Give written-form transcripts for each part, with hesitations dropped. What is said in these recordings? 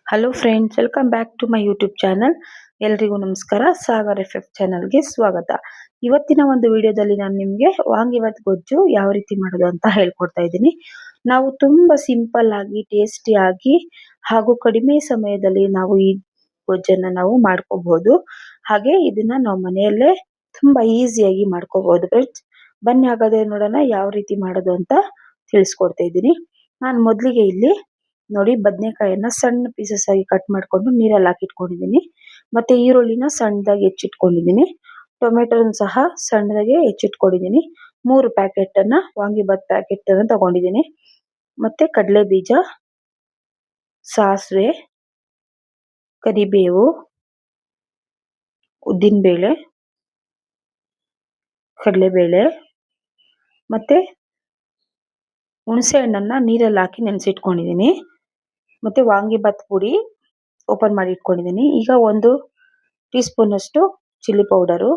Hello friends, welcome back to my YouTube channel. ಎಲ್ರಿಗೂ ನಮಸ್ಕಾರ. Sagar F ಚಾನಲ್ಗೆ ಸ್ವಾಗತ. ಇವತ್ತಿನ ಒಂದು ವಿಡಿಯೋದಲ್ಲಿ ನಾನು ನಿಮಗೆ ವಾಂಗಿಬಾತ್ ಗೊಜ್ಜು ಯಾವ ರೀತಿ ಮಾಡೋದು ಅಂತ ಹೇಳ್ಕೊಡ್ತಾ ಇದ್ದೀನಿ. ನಾವು ತುಂಬಾ ಸಿಂಪಲ್ ಆಗಿ, ಟೇಸ್ಟಿ ಆಗಿ ಹಾಗೂ ಕಡಿಮೆ ಸಮಯದಲ್ಲಿ ನಾವು ಈ ಗೊಜ್ಜನ್ನ ನಾವು ಮಾಡ್ಕೋಬಹುದು. ಹಾಗೆ ಇದನ್ನ ನಾವು ಮನೆಯಲ್ಲೇ ತುಂಬಾ ಈಸಿಯಾಗಿ ಮಾಡ್ಕೋಬಹುದು ಫ್ರೆಂಡ್ಸ್. ಬನ್ನಿ ಹಾಗಾದ್ರೆ ನೋಡೋಣ ಯಾವ ರೀತಿ ಮಾಡೋದು ಅಂತ ತಿಳಿಸ್ಕೊಡ್ತಾ ಇದ್ದೀನಿ. ನಾನು ಮೊದಲಿಗೆ ಇಲ್ಲಿ ನೋಡಿ ಬದನೆಕಾಯಿಯನ್ನ ಸಣ್ಣ ಪೀಸಸ್ ಆಗಿ ಕಟ್ ಮಾಡ್ಕೊಂಡು ನೀರಲ್ಲಿ ಹಾಕಿಟ್ಕೊಂಡಿದ್ದೀನಿ. ಮತ್ತೆ ಈರುಳ್ಳಿನ ಸಣ್ಣದಾಗಿ ಹೆಚ್ಚಿಟ್ಕೊಂಡಿದ್ದೀನಿ. ಟೊಮೆಟೊನ ಸಹ ಸಣ್ಣದಾಗಿ ಹೆಚ್ಚಿಟ್ಕೊಂಡಿದ್ದೀನಿ. 3 ಪ್ಯಾಕೆಟ್ ಅನ್ನ ವಾಂಗಿಬಾತ್ ಪ್ಯಾಕೆಟ್ ಅನ್ನ ತಗೊಂಡಿದ್ದೀನಿ. ಮತ್ತೆ ಕಡಲೆ ಬೀಜ, ಸಾಸಿವೆ, ಕರಿಬೇವು, ಉದ್ದಿನಬೇಳೆ, ಕಡಲೆಬೇಳೆ, ಮತ್ತೆ ಹುಣಸೆ ಹಣ್ಣನ್ನ ನೀರಲ್ಲಿ ಹಾಕಿ ನೆನೆಸಿಟ್ಕೊಂಡಿದ್ದೀನಿ. ಮತ್ತೆ ವಾಂಗಿಬಾತ್ ಪುಡಿ ಓಪನ್ ಮಾಡಿ ಇಟ್ಕೊಂಡಿದ್ದೀನಿ. ಈಗ 1 ಟೀ ಸ್ಪೂನ್ ಅಷ್ಟು ಚಿಲ್ಲಿ ಪೌಡರು,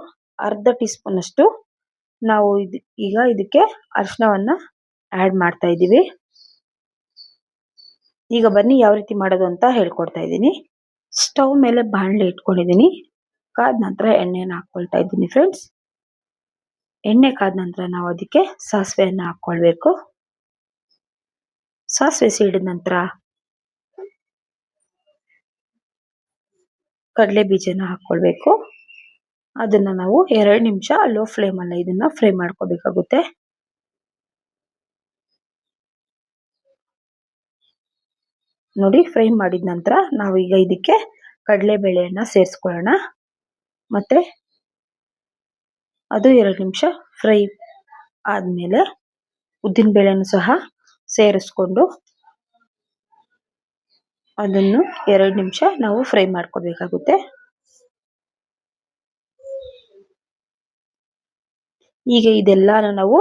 ಅರ್ಧ ಟೀ ಸ್ಪೂನ್ ಅಷ್ಟು ನಾವು ಈಗ ಇದಕ್ಕೆ ಅರಿಶಿನವನ್ನ ಆ್ಯಡ್ ಮಾಡ್ತಾ ಇದ್ದೀವಿ. ಈಗ ಬನ್ನಿ ಯಾವ ರೀತಿ ಮಾಡೋದು ಅಂತ ಹೇಳ್ಕೊಡ್ತಾ ಇದ್ದೀನಿ. ಸ್ಟವ್ ಮೇಲೆ ಬಾಣಲೆ ಇಟ್ಕೊಂಡಿದ್ದೀನಿ. ಕಾದ ನಂತರ ಎಣ್ಣೆನ ಹಾಕ್ಕೊಳ್ತಾ ಇದ್ದೀನಿ ಫ್ರೆಂಡ್ಸ್. ಎಣ್ಣೆ ಕಾದ ನಂತರ ನಾವು ಅದಕ್ಕೆ ಸಾಸಿವೆಯನ್ನ ಹಾಕ್ಕೊಳ್ಬೇಕು. ಸಾಸಿವೆ ಸಿಡಿದ ನಂತರ ಕಡಲೆ ಬೀಜನ ಹಾಕ್ಕೊಳ್ಬೇಕು. ಅದನ್ನ ನಾವು 2 ನಿಮಿಷ ಲೋ ಫ್ಲೇಮ್ ಅಲ್ಲಿ ಇದನ್ನ ಫ್ರೈ ಮಾಡ್ಕೋಬೇಕಾಗುತ್ತೆ. ನೋಡಿ, ಫ್ರೈ ಮಾಡಿದ ನಂತರ ನಾವು ಈಗ ಇದಕ್ಕೆ ಕಡಲೆ ಬೇಳೆಯನ್ನ ಸೇರಿಸ್ಕೊಳ್ಳೋಣ. ಮತ್ತೆ ಅದು 2 ನಿಮಿಷ ಫ್ರೈ ಆದ್ಮೇಲೆ ಉದ್ದಿನ ಬೇಳೆನೂ ಸಹ ಸೇರಿಸ್ಕೊಂಡು ಅದನ್ನು 2 ನಿಮಿಷ ನಾವು ಫ್ರೈ ಮಾಡ್ಕೋಬೇಕಾಗುತ್ತೆ. ಈಗ ಇದೆಲ್ಲಾನು ನಾವು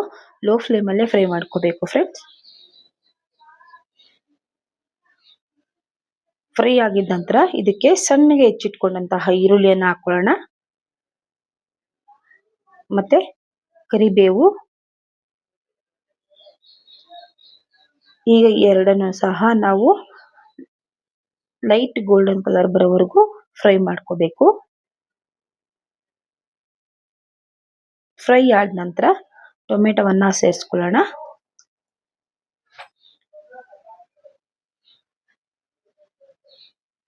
ಲೋ ಫ್ಲೇಮ್ ಅಲ್ಲೇ ಫ್ರೈ ಮಾಡ್ಕೋಬೇಕು ಫ್ರೆಂಡ್ಸ್. ಫ್ರೈ ಆಗಿದ ನಂತರ ಇದಕ್ಕೆ ಸಣ್ಣಗೆ ಹೆಚ್ಚಿಟ್ಕೊಂಡಂತಹ ಈರುಳ್ಳಿಯನ್ನ ಹಾಕೊಳ್ಳೋಣ. ಮತ್ತೆ ಕರಿಬೇವು, ಈಗ ಎರಡನ್ನು ಸಹ ನಾವು ಲೈಟ್ ಗೋಲ್ಡನ್ ಕಲರ್ ಬರೋವರೆಗೂ ಫ್ರೈ ಮಾಡ್ಕೋಬೇಕು. ಫ್ರೈ ಆದ ನಂತರ ಟೊಮೆಟೊವನ್ನ ಸೇರಿಸ್ಕೊಳ್ಳೋಣ.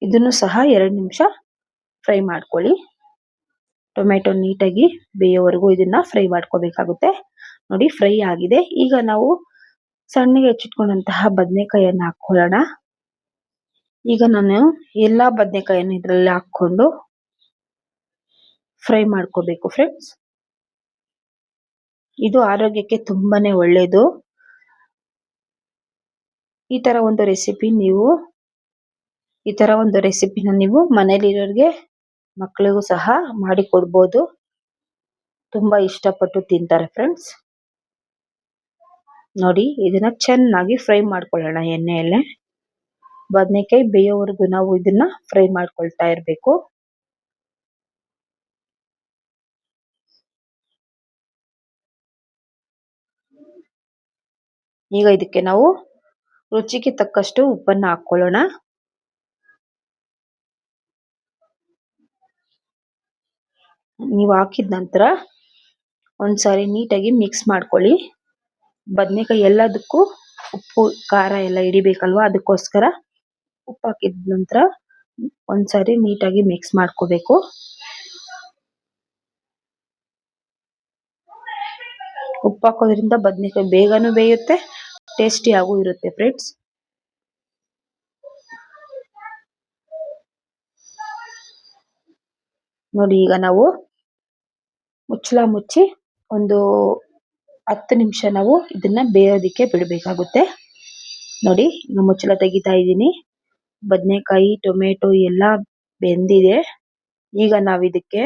ಇದನ್ನು ಸಹ 2 ನಿಮಿಷ ಫ್ರೈ ಮಾಡ್ಕೊಳ್ಳಿ. ಟೊಮೆಟೊ ನೀಟಾಗಿ ಬೇಯೋವರೆಗೂ ಇದನ್ನ ಫ್ರೈ ಮಾಡ್ಕೋಬೇಕಾಗುತ್ತೆ. ನೋಡಿ, ಫ್ರೈ ಆಗಿದೆ. ಈಗ ನಾವು ಸಣ್ಣಗೆ ಹೆಚ್ಚಿಟ್ಕೊಂಡಂತಹ ಬದನೆಕಾಯಿಯನ್ನ ಹಾಕೊಳ್ಳೋಣ. ಈಗ ನಾನು ಎಲ್ಲಾ ಬದನೆಕಾಯಿಯನ್ನು ಇದರಲ್ಲಿ ಹಾಕೊಂಡು ಫ್ರೈ ಮಾಡ್ಕೋಬೇಕು ಫ್ರೆಂಡ್ಸ್. ಇದು ಆರೋಗ್ಯಕ್ಕೆ ತುಂಬಾನೇ ಒಳ್ಳೆಯದು. ಈ ತರ ಒಂದು ರೆಸಿಪಿನ ನೀವು ಮನೇಲಿರೋರಿಗೆ, ಮಕ್ಕಳಿಗೂ ಸಹ ಮಾಡಿ ಕೊಡ್ಬೋದು. ತುಂಬಾ ಇಷ್ಟಪಟ್ಟು ತಿಂತಾರೆ ಫ್ರೆಂಡ್ಸ್. ನೋಡಿ, ಇದನ್ನ ಚೆನ್ನಾಗಿ ಫ್ರೈ ಮಾಡ್ಕೊಳ್ಳೋಣ ಎಣ್ಣೆಯಲ್ಲೇ. ಬದನೆಕಾಯಿ ಬೇಯೋವರೆಗೂ ನಾವು ಇದನ್ನ ಫ್ರೈ ಮಾಡ್ಕೊಳ್ತಾ ಇರಬೇಕು. ಈಗ ಇದಕ್ಕೆ ನಾವು ರುಚಿಗೆ ತಕ್ಕಷ್ಟು ಉಪ್ಪನ್ನ ಹಾಕೊಳ್ಳೋಣ. ನೀವು ಹಾಕಿದ ನಂತರ ಒಂದ್ಸಾರಿ ನೀಟಾಗಿ ಮಿಕ್ಸ್ ಮಾಡ್ಕೊಳ್ಳಿ. ಬದನೆಕಾಯಿ ಎಲ್ಲದಕ್ಕೂ ಉಪ್ಪು ಖಾರ ಎಲ್ಲ ಹಿಡಿಬೇಕಲ್ವಾ, ಅದಕ್ಕೋಸ್ಕರ ಉಪ್ಪು ಹಾಕಿದ ನಂತರ ಒಂದ್ಸಾರಿ ನೀಟಾಗಿ ಮಿಕ್ಸ್ ಮಾಡ್ಕೋಬೇಕು. ಉಪ್ಪು ಹಾಕೋದ್ರಿಂದ ಬದನೆಕಾಯಿ ಬೇಗನೂ ಬೇಯುತ್ತೆ, ಟೇಸ್ಟಿ ಆಗೂ ಇರುತ್ತೆ ಫ್ರೆಂಡ್ಸ್. ನೋಡಿ, ಈಗ ನಾವು ಮುಚ್ಚಳ ಮುಚ್ಚಿ ಒಂದು 10 ನಿಮಿಷ ನಾವು ಇದನ್ನ ಬೇಯೋದಿಕ್ಕೆ ಬಿಡಬೇಕಾಗುತ್ತೆ. ನೋಡಿ, ಈಗ ಮುಚ್ಚಳ ತೆಗಿತಾ ಇದ್ದೀನಿ. ಬದನೆಕಾಯಿ, ಟೊಮೆಟೊ ಎಲ್ಲ ಬೆಂದಿದೆ. ಈಗ ನಾವು ಇದಕ್ಕೆ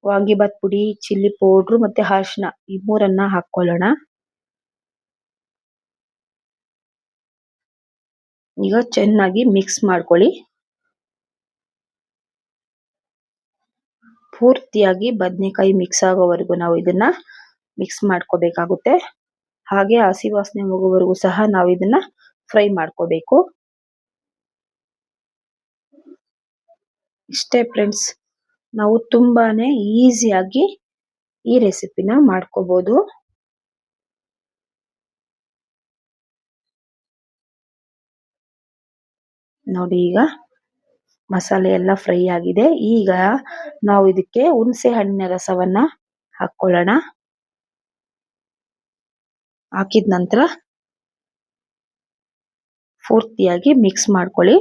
ವಾಂಗಿಬಾತ್ ಪುಡಿ, ಚಿಲ್ಲಿ ಪೌಡ್ರು ಮತ್ತೆ ಅರಿಶಿನ ಈ 3 ಹಾಕೊಳ್ಳೋಣ. ಈಗ ಚೆನ್ನಾಗಿ ಮಿಕ್ಸ್ ಮಾಡ್ಕೊಳ್ಳಿ. ಪೂರ್ತಿಯಾಗಿ ಬದನೆಕಾಯಿ ಮಿಕ್ಸ್ ಆಗೋವರೆಗೂ ನಾವು ಇದನ್ನ ಮಿಕ್ಸ್ ಮಾಡ್ಕೋಬೇಕಾಗುತ್ತೆ. ಹಾಗೆ ಹಸಿ ವಾಸನೆ ಹೋಗೋವರೆಗೂ ಸಹ ನಾವು ಇದನ್ನ ಫ್ರೈ ಮಾಡ್ಕೋಬೇಕು. ಇಷ್ಟೇ ಫ್ರೆಂಡ್ಸ್, ನಾವು ತುಂಬಾನೇ ಈಸಿಯಾಗಿ ಈ ರೆಸಿಪಿನ ಮಾಡ್ಕೋಬಹುದು. ನೋಡಿ, ಈಗ ಮಸಾಲೆ ಎಲ್ಲ ಫ್ರೈ ಆಗಿದೆ. ಈಗ ನಾವು ಇದಕ್ಕೆ ಹುಣಸೆ ಹಣ್ಣಿನ ರಸವನ್ನ ಹಾಕೊಳ್ಳೋಣ. ಹಾಕಿದ ನಂತರ ಪೂರ್ತಿಯಾಗಿ ಮಿಕ್ಸ್ ಮಾಡ್ಕೊಳ್ಳಿ.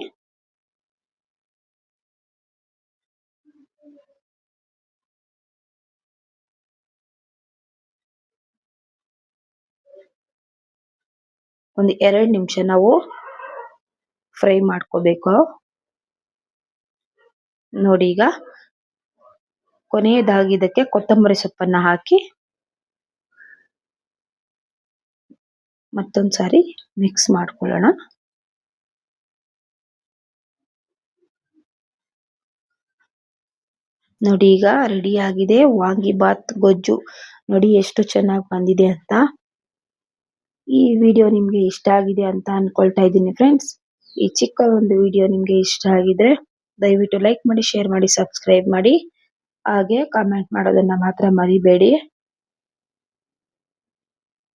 ಒಂದು 2 ನಿಮಿಷ ನಾವು ಫ್ರೈ ಮಾಡ್ಕೋಬೇಕು. ನೋಡಿ, ಈಗ ಕೊನೆಯದಾಗಿ ಇದಕ್ಕೆ ಕೊತ್ತಂಬರಿ ಸೊಪ್ಪನ್ನ ಹಾಕಿ ಮತ್ತೊಂದ್ಸಾರಿ ಮಿಕ್ಸ್ ಮಾಡ್ಕೊಳ್ಳೋಣ. ನೋಡಿ, ಈಗ ರೆಡಿ ಆಗಿದೆ ವಾಂಗಿಬಾತ್ ಗೊಜ್ಜು. ನೋಡಿ ಎಷ್ಟು ಚೆನ್ನಾಗಿ ಬಂದಿದೆ ಅಂತ. ಈ ವಿಡಿಯೋ ನಿಮ್ಗೆ ಇಷ್ಟ ಆಗಿದೆ ಅಂತ ಅನ್ಕೊಳ್ತಾ ಇದ್ದೀನಿ ಫ್ರೆಂಡ್ಸ್. ಈ ಚಿಕ್ಕ ಒಂದು ವಿಡಿಯೋ ನಿಮ್ಗೆ ಇಷ್ಟ ಆಗಿದ್ರೆ ದಯವಿಟ್ಟು ಲೈಕ್ ಮಾಡಿ, ಶೇರ್ ಮಾಡಿ, ಸಬ್ಸ್ಕ್ರೈಬ್ ಮಾಡಿ. ಹಾಗೆ ಕಾಮೆಂಟ್ ಮಾಡೋದನ್ನ ಮಾತ್ರ ಮರಿಬೇಡಿ.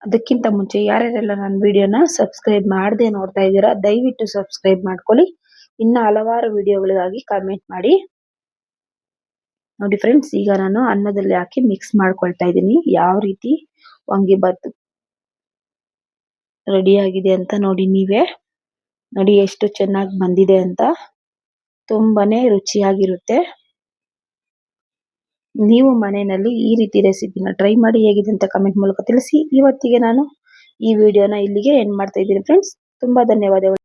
ಅದಕ್ಕಿಂತ ಮುಂಚೆ ಯಾರ್ಯಾರೆಲ್ಲ ನನ್ನ ವಿಡಿಯೋನ ಸಬ್ಸ್ಕ್ರೈಬ್ ಮಾಡದೆ ನೋಡ್ತಾ ಇದ್ದೀರಾ, ದಯವಿಟ್ಟು ಸಬ್ಸ್ಕ್ರೈಬ್ ಮಾಡ್ಕೊಳ್ಳಿ. ಇನ್ನ ಹಲವಾರು ವಿಡಿಯೋಗಳಿಗಾಗಿ ಕಾಮೆಂಟ್ ಮಾಡಿ. ನೋಡಿ ಫ್ರೆಂಡ್ಸ್, ಈಗ ನಾನು ಅನ್ನದಲ್ಲಿ ಹಾಕಿ ಮಿಕ್ಸ್ ಮಾಡ್ಕೊಳ್ತಾ ಇದ್ದೀನಿ. ಯಾವ ರೀತಿ ವಾಂಗಿಬಾತ್ ರೆಡಿ ಆಗಿದೆ ಅಂತ ನೋಡಿ ನೀವೇ. ನೋಡಿ ಎಷ್ಟು ಚೆನ್ನಾಗಿ ಬಂದಿದೆ ಅಂತ. ತುಂಬಾನೇ ರುಚಿಯಾಗಿರುತ್ತೆ. ನೀವು ಮನೆಯಲ್ಲಿ ಈ ರೀತಿ ರೆಸಿಪಿನ ಟ್ರೈ ಮಾಡಿ ಹೇಗಿದೆ ಅಂತ ಕಮೆಂಟ್ ಮೂಲಕ ತಿಳಿಸಿ. ಇವತ್ತಿಗೆ ನಾನು ಈ ವಿಡಿಯೋನ ಇಲ್ಲಿಗೆ ಎಂಡ್ ಮಾಡ್ತಾ ಇದ್ದೀನಿ ಫ್ರೆಂಡ್ಸ್. ತುಂಬಾ ಧನ್ಯವಾದಗಳು.